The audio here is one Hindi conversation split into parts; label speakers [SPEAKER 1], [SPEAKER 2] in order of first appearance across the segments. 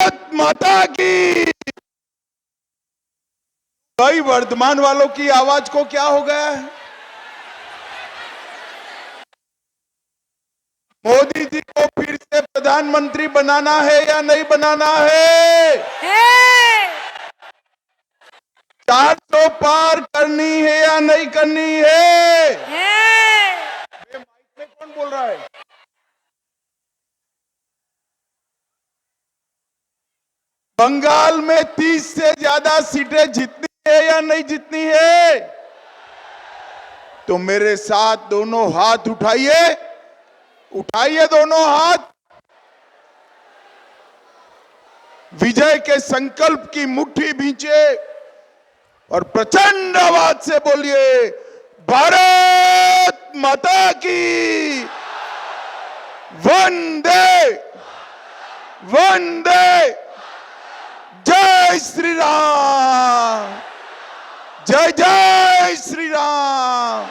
[SPEAKER 1] भारत माता की। भाई वर्धमान वालों की आवाज को क्या हो गया है? मोदी जी को फिर से प्रधानमंत्री बनाना है या नहीं बनाना है? 400 पार करनी है या नहीं करनी है? ये माइक में कौन बोल रहा है? बंगाल में 30 से ज्यादा सीटें जीतनी है या नहीं जीतनी है? तो मेरे साथ दोनों हाथ उठाइए, उठाइए दोनों हाथ, विजय के संकल्प की मुट्ठी भींचे और प्रचंड आवाज से बोलिए, भारत माता की। वंदे वंदे, जय श्री राम, जय जय श्री राम।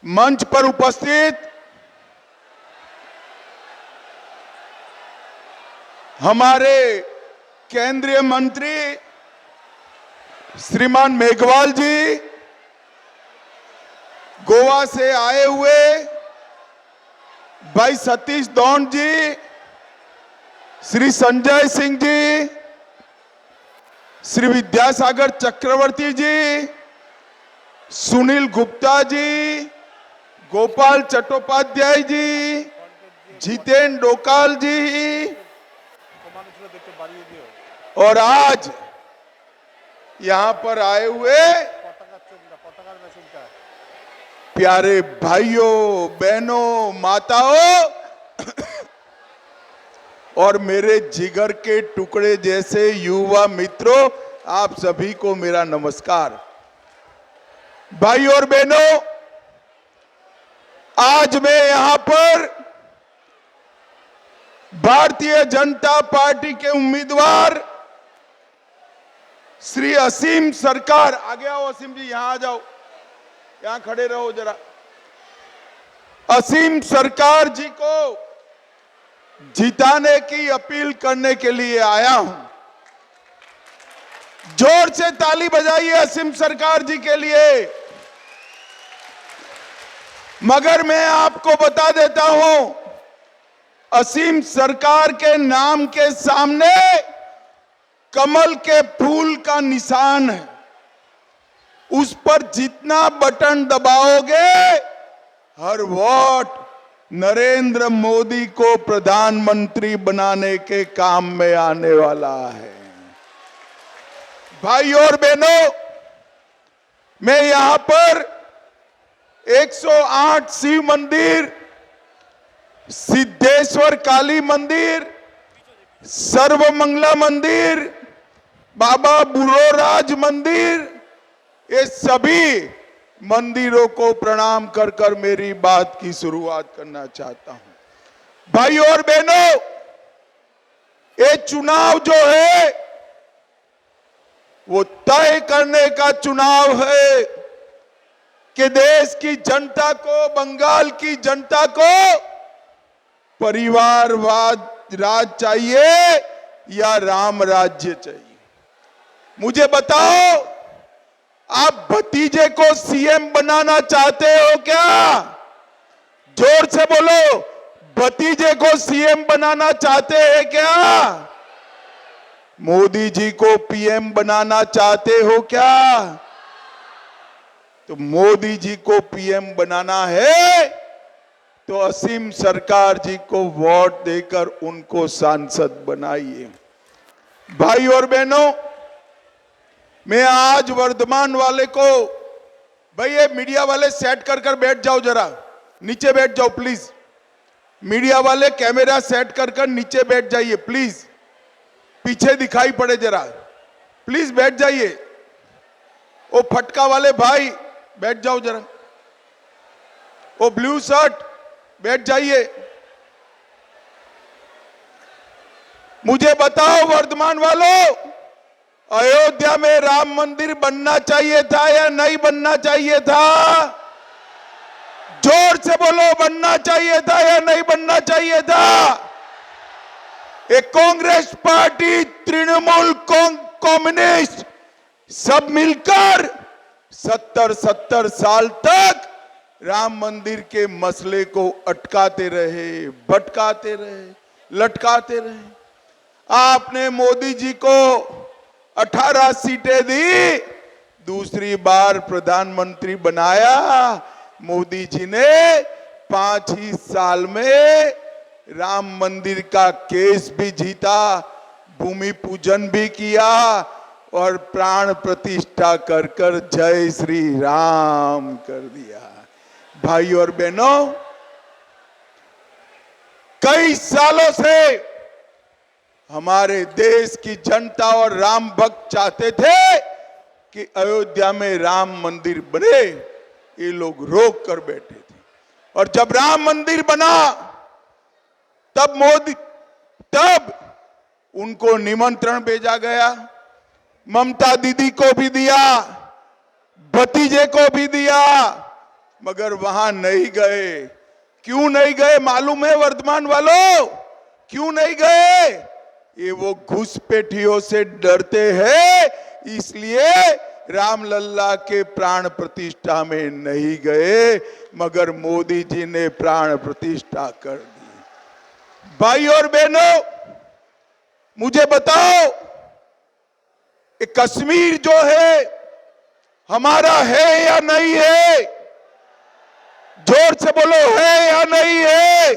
[SPEAKER 1] मंच पर उपस्थित हमारे केंद्रीय मंत्री श्रीमान मेघवाल जी, गोवा से आए हुए भाई सतीश दौंड जी, श्री संजय सिंह जी, श्री विद्यासागर चक्रवर्ती जी, सुनील गुप्ता जी, गोपाल चट्टोपाध्याय जी, जितेन डोकाल जी, और आज यहां पर आए हुए प्यारे भाइयों बहनों माताओं और मेरे जिगर के टुकड़े जैसे युवा मित्रों, आप सभी को मेरा नमस्कार। भाइयों और बहनों, आज मैं यहां पर भारतीय जनता पार्टी के उम्मीदवार श्री असीम सरकार, आगे आओ असीम जी, यहां आ जाओ, यहां खड़े रहो जरा। असीम सरकार जी को जिताने की अपील करने के लिए आया हूं। जोर से ताली बजाइए असीम सरकार जी के लिए। मगर मैं आपको बता देता हूं, असीम सरकार के नाम के सामने कमल के फूल का निशान है। उस पर जितना बटन दबाओगे, हर वोट नरेंद्र मोदी को प्रधानमंत्री बनाने के काम में आने वाला है। भाइयों और बहनों, मैं यहां पर 108 शिव मंदिर, सिद्धेश्वर काली मंदिर, सर्वमंगला मंदिर, बाबा बुलोराज मंदिर, ये सभी मंदिरों को प्रणाम कर कर मेरी बात की शुरुआत करना चाहता हूं। भाइयों और बहनों, ये चुनाव जो है वो तय करने का चुनाव है कि देश की जनता को, बंगाल की जनता को परिवारवाद राज चाहिए या राम राज्य चाहिए। मुझे बताओ, आप भतीजे को सीएम बनाना चाहते हो क्या? जोर से बोलो, भतीजे को सीएम बनाना चाहते हैं क्या? मोदी जी को पीएम बनाना चाहते हो क्या? तो मोदी जी को पीएम बनाना है तो असीम सरकार जी को वोट देकर उनको सांसद बनाइए। भाई और बहनों, मैं आज वर्धमान वाले को, भाई ये मीडिया वाले सेट कर कर बैठ जाओ, जरा नीचे बैठ जाओ प्लीज। मीडिया वाले कैमरा सेट कर कर नीचे बैठ जाइए प्लीज, पीछे दिखाई पड़े जरा, प्लीज बैठ जाइए। वो फटका वाले भाई बैठ जाओ जरा, वो ब्लू शर्ट बैठ जाइए। मुझे बताओ वर्धमान वालों, अयोध्या में राम मंदिर बनना चाहिए था या नहीं बनना चाहिए था? जोर से बोलो, बनना चाहिए था या नहीं बनना चाहिए था? एक कांग्रेस पार्टी, तृणमूल कम्युनिस्ट सब मिलकर 70 साल तक राम मंदिर के मसले को अटकाते रहे, भटकाते रहे, लटकाते रहे। आपने मोदी जी को 18 सीटें दी, दूसरी बार प्रधानमंत्री बनाया। मोदी जी ने 5 ही साल में राम मंदिर का केस भी जीता, भूमि पूजन भी किया और प्राण प्रतिष्ठा कर कर जय श्री राम कर दिया। भाई और बहनों, कई सालों से हमारे देश की जनता और राम भक्त चाहते थे कि अयोध्या में राम मंदिर बने। ये लोग रोक कर बैठे थे और जब राम मंदिर बना तब उनको निमंत्रण भेजा गया। ममता दीदी को भी दिया, भतीजे को भी दिया, मगर वहां नहीं गए। क्यों नहीं गए मालूम है वर्धमान वालों? क्यों नहीं गए? ये वो घुसपैठियों से डरते हैं, इसलिए रामलल्ला के प्राण प्रतिष्ठा में नहीं गए, मगर मोदी जी ने प्राण प्रतिष्ठा कर दी। भाई और बहनों, मुझे बताओ, कश्मीर जो है हमारा है या नहीं है? जोर से बोलो, है या नहीं है?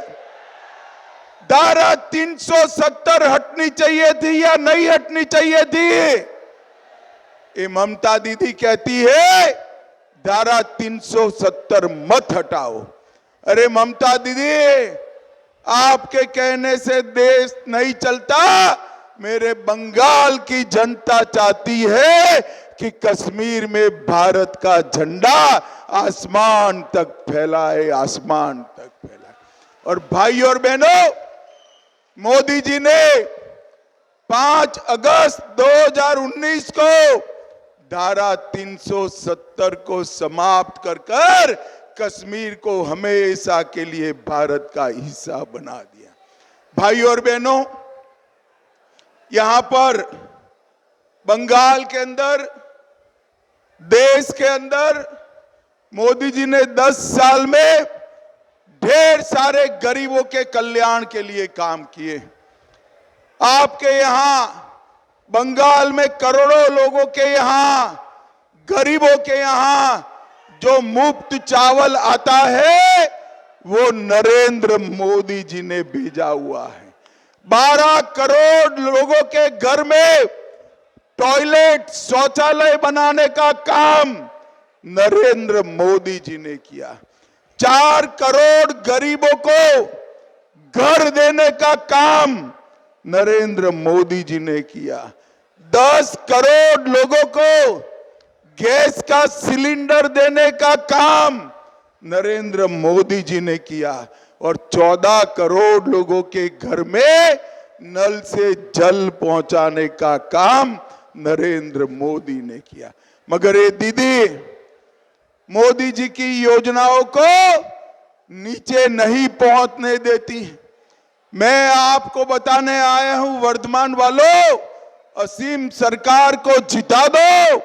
[SPEAKER 1] धारा 370 हटनी चाहिए थी या नहीं हटनी चाहिए थी? ये ममता दीदी कहती है धारा 370 मत हटाओ। अरे ममता दीदी, आपके कहने से देश नहीं चलता। मेरे बंगाल की जनता चाहती है कि कश्मीर में भारत का झंडा आसमान तक फैलाए, आसमान तक फैलाए। और भाई और बहनों, मोदी जी ने 5 अगस्त 2019 को धारा 370 को समाप्त कर कश्मीर को हमेशा के लिए भारत का हिस्सा बना दिया। भाई और बहनों, यहां पर बंगाल के अंदर, देश के अंदर मोदी जी ने 10 साल में ढेर सारे गरीबों के कल्याण के लिए काम किए। आपके यहां बंगाल में करोड़ों लोगों के यहां, गरीबों के यहां जो मुफ्त चावल आता है वो नरेंद्र मोदी जी ने भेजा हुआ है। 12 करोड़ लोगों के घर में टॉयलेट, शौचालय बनाने का काम नरेंद्र मोदी जी ने किया। 4 करोड़ गरीबों को घर देने का काम नरेंद्र मोदी जी ने किया। 10 करोड़ लोगों को गैस का सिलेंडर देने का काम नरेंद्र मोदी जी ने किया और 14 करोड़ लोगों के घर में नल से जल पहुंचाने का काम नरेंद्र मोदी ने किया। मगर ये दीदी मोदी जी की योजनाओं को नीचे नहीं पहुंचने देती। मैं आपको बताने आया हूं वर्धमान वालों, असीम सरकार को जिता दो,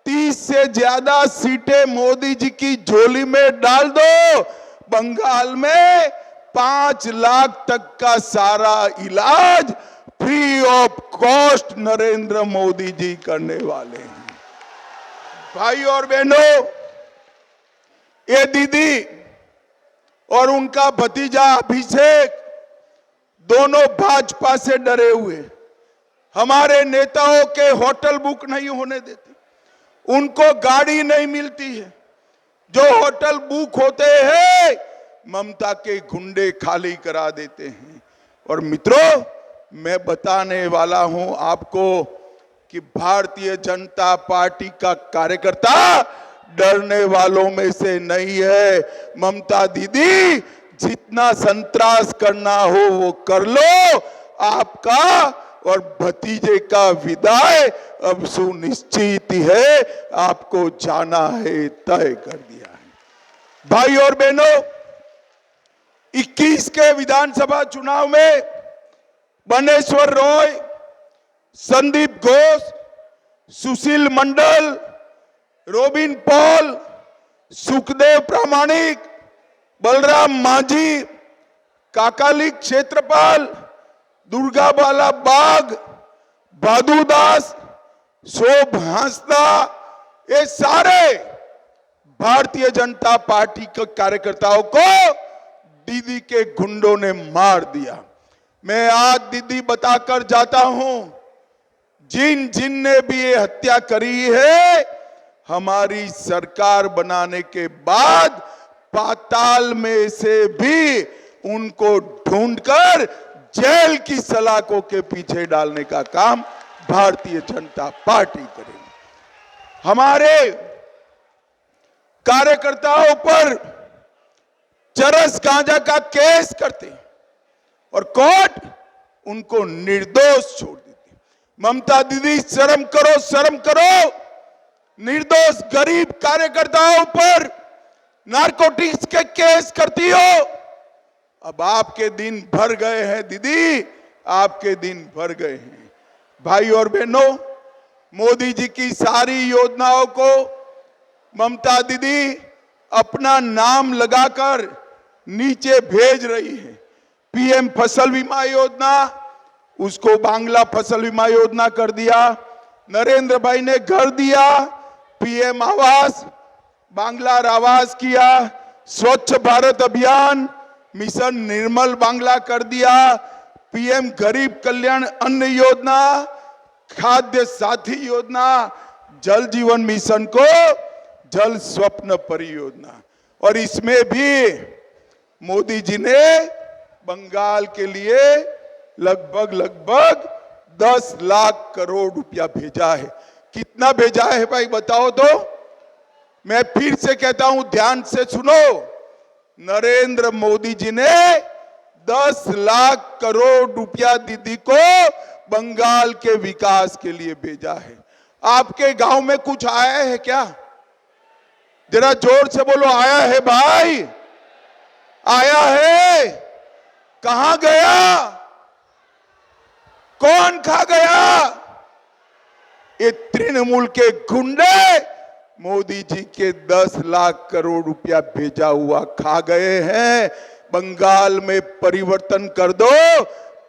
[SPEAKER 1] 30 से ज्यादा सीटें मोदी जी की झोली में डाल दो। बंगाल में 5 लाख तक का सारा इलाज free of cost Narendra Modi ji करने वाले हैं। भाई और बहनों, ये दीदी और उनका भतीजा अभिषेक दोनों भाजपा से डरे हुए। हमारे नेताओं के होटल बुक नहीं होने देते, उनको गाड़ी नहीं मिलती है। जो होटल बुक होते हैं ममता के गुंडे खाली करा देते हैं। और मित्रों, मैं बताने वाला हूं आपको कि भारतीय जनता पार्टी का कार्यकर्ता डरने वालों में से नहीं है। ममता दीदी, जितना संतरास करना हो वो कर लो, आपका और भतीजे का विदाई अब सुनिश्चित है, आपको जाना है, तय कर दिया है। भाई और बहनों, 21 के विधानसभा चुनाव में बनेश्वर रॉय, संदीप घोष, सुशील मंडल, रोबिन पॉल, सुखदेव प्रामाणिक, बलराम मांझी, काकाली क्षेत्रपाल, दुर्गाबाला बाग, भादु दास, शोभ हांसदा, ये सारे भारतीय जनता पार्टी के कार्यकर्ताओं को दीदी के गुंडों ने मार दिया। मैं आज दीदी बताकर जाता हूं, जिन जिन ने भी ये हत्या करी है, हमारी सरकार बनाने के बाद पाताल में से भी उनको ढूंढकर जेल की सलाखों के पीछे डालने का काम भारतीय जनता पार्टी करेगी। हमारे कार्यकर्ताओं पर चरस गांजा का केस करते और कोर्ट उनको निर्दोष छोड़ देती। ममता दीदी शर्म करो, शर्म करो। निर्दोष गरीब कार्यकर्ताओं पर नारकोटिक्स के केस करती हो। अब आपके दिन भर गए हैं दीदी, आपके दिन भर गए हैं। भाई और बहनों, मोदी जी की सारी योजनाओं को ममता दीदी अपना नाम लगाकर नीचे भेज रही है। पीएम फसल बीमा योजना, उसको बांग्ला फसल बीमा योजना कर दिया। नरेंद्र भाई ने घर दिया, पीएम आवास, बांग्ला आवास किया। स्वच्छ भारत अभियान, मिशन निर्मल बांग्ला कर दिया। पीएम गरीब कल्याण अन्न योजना, खाद्य साथी योजना, जल जीवन मिशन को जल स्वप्न परियोजना। और इसमें भी मोदी जी ने बंगाल के लिए लगभग 10 लाख करोड़ रुपया भेजा है। कितना भेजा है भाई बताओ तो? मैं फिर से कहता हूं, ध्यान से सुनो। नरेंद्र मोदी जी ने 10 लाख करोड़ रुपया दीदी को बंगाल के विकास के लिए भेजा है। आपके गांव में कुछ आया है क्या? जरा जोर से बोलो, आया है भाई? आया है? कहां गया? कौन खा गया? ये तृणमूल के गुंडे मोदी जी के 10 लाख करोड़ रुपया भेजा हुआ खा गए हैं। बंगाल में परिवर्तन कर दो,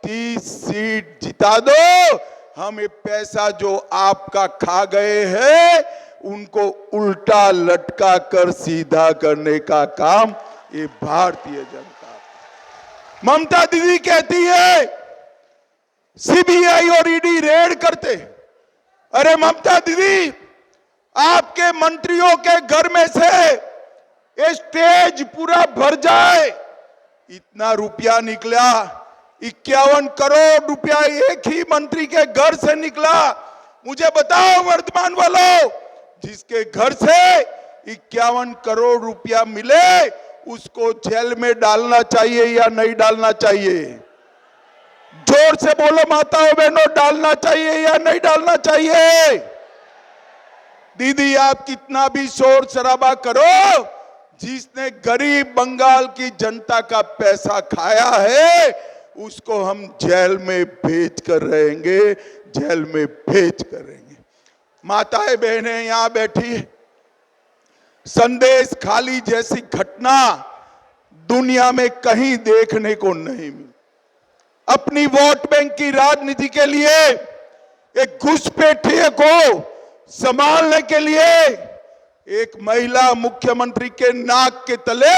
[SPEAKER 1] 30 सीट जिता दो। हम ये पैसा जो आपका खा गए हैं, उनको उल्टा लटका कर सीधा करने का काम ये भारतीय जनता। ममता दीदी कहती है सीबीआई और ईडी रेड करते। अरे ममता दीदी, आपके मंत्रियों के घर में से ये स्टेज पूरा भर जाए, इतना रुपया निकला। 51 करोड़ रुपया एक ही मंत्री के घर से निकला। मुझे बताओ वर्तमान वालों, जिसके घर से 51 करोड़ रुपया मिले, उसको जेल में डालना चाहिए या नहीं डालना चाहिए? जोर से बोलो माताओं बहनों, डालना चाहिए या नहीं डालना चाहिए? दीदी, आप कितना भी शोर शराबा करो, जिसने गरीब बंगाल की जनता का पैसा खाया है, उसको हम जेल में भेज कर रहेंगे, जेल में भेज कर रहेंगे। माताएं बहनें यहां बैठी, संदेश खाली जैसी घटना दुनिया में कहीं देखने को नहीं मिली। अपनी वोट बैंक की राजनीति के लिए एक घुसपैठिए को संभालने के लिए एक महिला मुख्यमंत्री के नाक के तले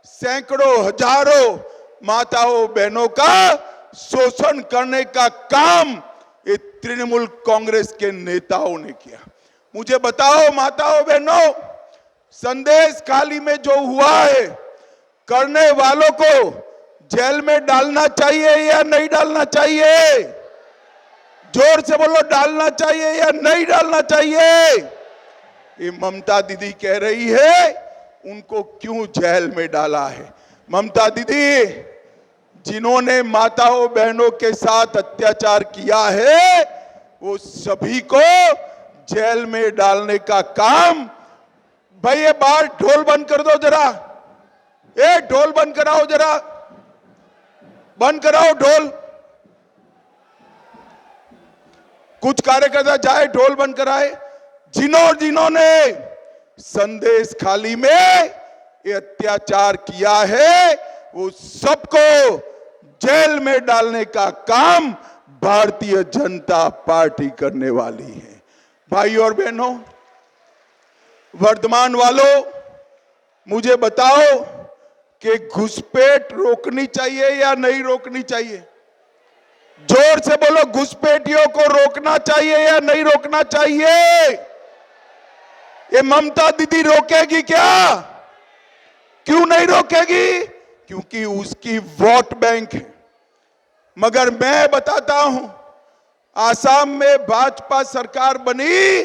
[SPEAKER 1] सैकड़ों हजारों माताओं बहनों का शोषण करने का काम ये तृणमूल कांग्रेस के नेताओं ने किया। मुझे बताओ माताओं बहनों, संदेश खाली में जो हुआ है, करने वालों को जेल में डालना चाहिए या नहीं डालना चाहिए? जोर से बोलो, डालना चाहिए या नहीं डालना चाहिए? ये ममता दीदी कह रही है, उनको क्यों जेल में डाला है? ममता दीदी, जिन्होंने माताओं बहनों के साथ अत्याचार किया है, वो सभी को जेल में डालने का काम। भाई ये बाहर ढोल बंद कर दो जरा, ढोल बंद कराओ जरा, बंद कराओ ढोल। कुछ कार्यकर्ता जाए ढोल बंद कराए, जिन्होंने संदेश खाली में ये अत्याचार किया है वो सबको जेल में डालने का काम भारतीय जनता पार्टी करने वाली है। भाई और बहनों, वर्धमान वालों, मुझे बताओ कि घुसपैठ रोकनी चाहिए या नहीं रोकनी चाहिए? जोर से बोलो, घुसपैठियों को रोकना चाहिए या नहीं रोकना चाहिए? ये ममता दीदी रोकेगी क्या? क्यों नहीं रोकेगी? क्योंकि उसकी वोट बैंक है। मगर मैं बताता हूं, आसाम में भाजपा सरकार बनी,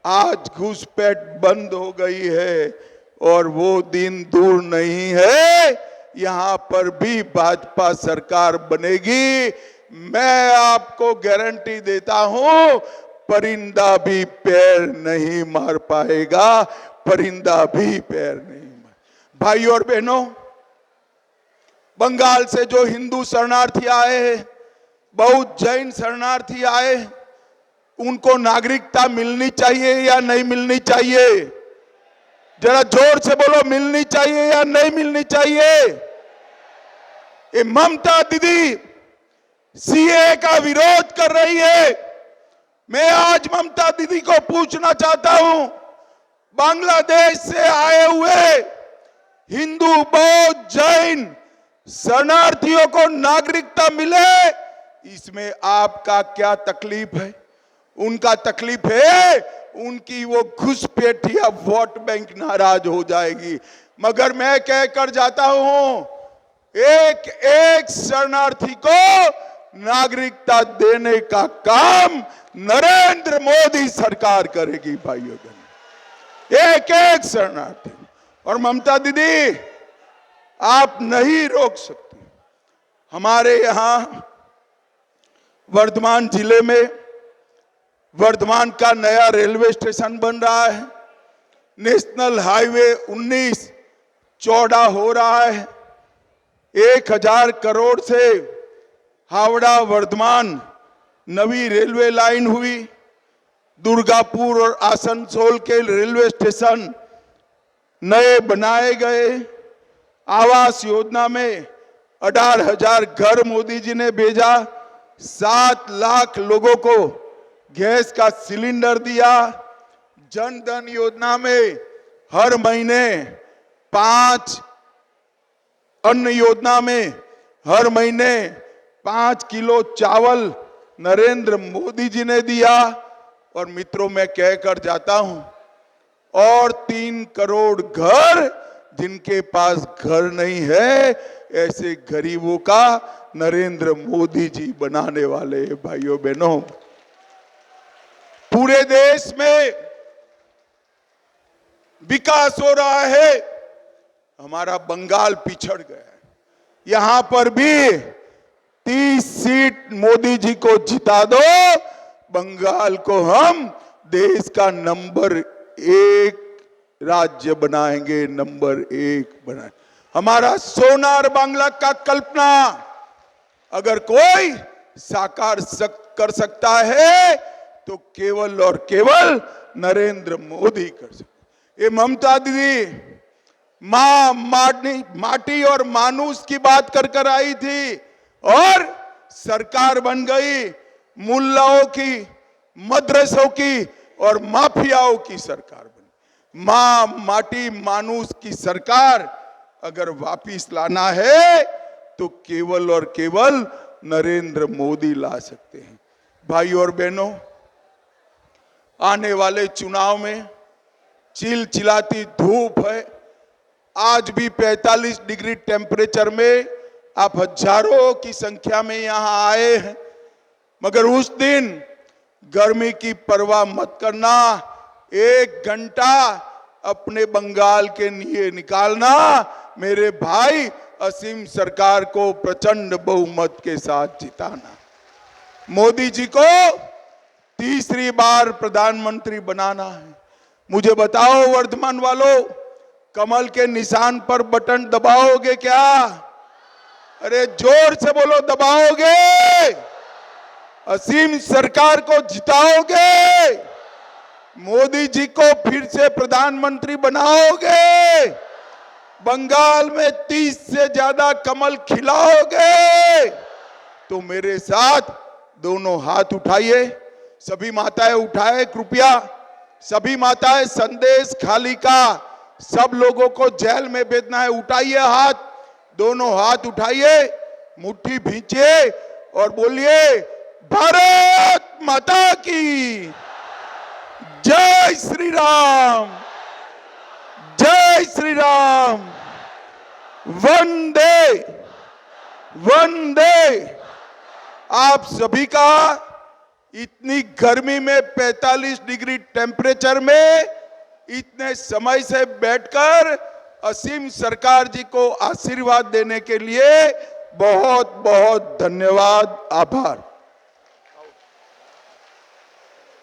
[SPEAKER 1] आज घुसपैठ बंद हो गई है और वो दिन दूर नहीं है, यहां पर भी भाजपा सरकार बनेगी। मैं आपको गारंटी देता हूं, परिंदा भी पैर नहीं मार पाएगा, परिंदा भी पैर नहीं मार। भाई और बहनों, बंगाल से जो हिंदू शरणार्थी आए हैं, बहुत जैन शरणार्थी आए, उनको नागरिकता मिलनी चाहिए या नहीं मिलनी चाहिए? जरा जोर से बोलो, मिलनी चाहिए या नहीं मिलनी चाहिए? ये ममता दीदी सीए का विरोध कर रही है। मैं आज ममता दीदी को पूछना चाहता हूं, बांग्लादेश से आए हुए हिंदू, बौद्ध, जैन शरणार्थियों को नागरिकता मिले, इसमें आपका क्या तकलीफ है? उनका तकलीफ है उनकी वो घुसपैठिया वोट बैंक नाराज हो जाएगी। मगर मैं कहकर जाता हूं, एक एक शरणार्थी को नागरिकता देने का काम नरेंद्र मोदी सरकार करेगी। भाइयों बहनों, एक एक शरणार्थी। और ममता दीदी, आप नहीं रोक सकती। हमारे यहां वर्धमान जिले में वर्धमान का नया रेलवे स्टेशन बन रहा है। नेशनल हाईवे 19 चौड़ा हो रहा है। 1000 करोड़ से हावड़ा वर्धमान नवी रेलवे लाइन हुई। दुर्गापुर और आसनसोल के रेलवे स्टेशन नए बनाए गए। आवास योजना में 18,000 घर मोदी जी ने भेजा। 7 लाख लोगों को गैस का सिलेंडर दिया। जन धन योजना में हर महीने 5, अन्न योजना में हर महीने 5 किलो चावल नरेंद्र मोदी जी ने दिया। और मित्रों, मैं कहकर जाता हूं, और 3 करोड़ घर जिनके पास घर नहीं है, ऐसे गरीबों का नरेंद्र मोदी जी बनाने वाले हैं। भाइयों बहनों, पूरे देश में विकास हो रहा है। हमारा बंगाल पिछड़ गया है। यहां पर भी 30 सीट मोदी जी को जिता दो, बंगाल को हम देश का नंबर 1 राज्य बनाएंगे, नंबर 1 बनाएंगे। हमारा सोनार बांग्ला का कल्पना अगर कोई साकार कर सकता है तो केवल और केवल नरेंद्र मोदी कर सकते। ये ममता दीदी माटी और मानुष की बात कर आई थी और सरकार बन गई मुल्लाओं की, मदरसों की और माफियाओं की सरकार बनी। माटी मानुष की सरकार अगर वापिस लाना है तो केवल और केवल नरेंद्र मोदी ला सकते हैं। भाइयों और बहनों, आने वाले चुनाव में चिलचिलाती धूप है। आज भी 45 डिग्री टेम्परेचर में आप हजारों की संख्या में यहां आए हैं। मगर उस दिन गर्मी की परवाह मत करना। 1 घंटा अपने बंगाल के लिए निकालना, मेरे भाई, असीम सरकार को प्रचंड बहुमत के साथ जिताना, मोदी जी को तीसरी बार प्रधानमंत्री बनाना है। मुझे बताओ वर्धमान वालों, कमल के निशान पर बटन दबाओगे क्या? अरे जोर से बोलो, दबाओगे? असीम सरकार को जिताओगे, मोदी जी को फिर से प्रधानमंत्री बनाओगे, बंगाल में 30 से ज्यादा कमल खिलाओगे, तो मेरे साथ दोनों हाथ उठाइए। सभी माताएं उठाए कृपया, सभी माताएं संदेश खाली का सब लोगों को जेल में भेजना है, उठाइए हाथ, दोनों हाथ उठाइए, मुट्ठी भींचिए और बोलिए भारत माता की जय श्री राम, जय श्री राम, वंदे वंदे। आप सभी का इतनी गर्मी में 45 डिग्री टेम्परेचर में इतने समय से बैठकर असीम सरकार जी को आशीर्वाद देने के लिए बहुत बहुत धन्यवाद, आभार।